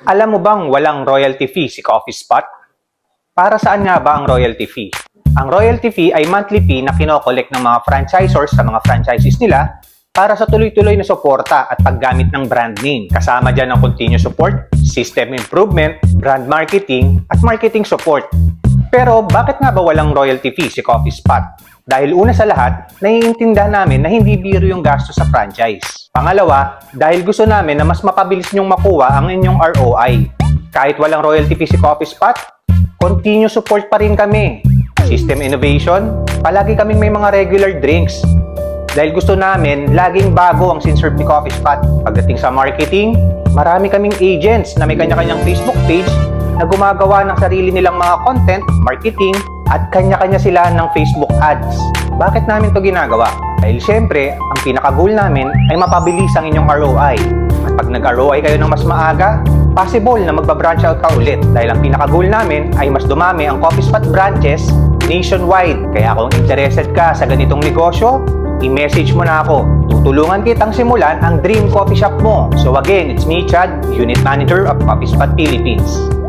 Alam mo bang walang royalty fee si Coffee Spot? Para saan nga ba ang royalty fee? Ang royalty fee ay monthly fee na kinokolek ng mga franchisors sa mga franchises nila para sa tuloy-tuloy na suporta at paggamit ng brand name. Kasama dyan ang continuous support, system improvement, brand marketing, at marketing support. Pero bakit nga ba walang royalty fee si Coffee Spot? Dahil una sa lahat, naiintindihan namin na hindi biro yung gasto sa franchise. Pangalawa, dahil gusto namin na mas mapabilis nyong makuha ang inyong ROI. Kahit walang royalty fee si Coffee Spot, continuous support pa rin kami. System innovation, palagi kaming may mga regular drinks. Dahil gusto namin, laging bago ang sinserve ni Coffee Spot. Pagdating sa marketing, marami kaming agents na may kanya-kanyang Facebook page na gumagawa ng sarili nilang mga content, marketing, at kanya-kanya sila ng Facebook ads. Bakit namin to ginagawa? Dahil syempre, ang pinaka-goal namin ay mapabilis ang inyong ROI. At pag nag-ROI kayo ng mas maaga, possible na magba-branch out ka ulit. Dahil ang pinaka-goal namin ay mas dumami ang Coffee Spot branches nationwide. Kaya kung interested ka sa ganitong negosyo, i-message mo na ako. Tutulungan kitang simulan ang dream coffee shop mo. So again, it's me, Chad, Unit Manager of Coffee Spot Philippines.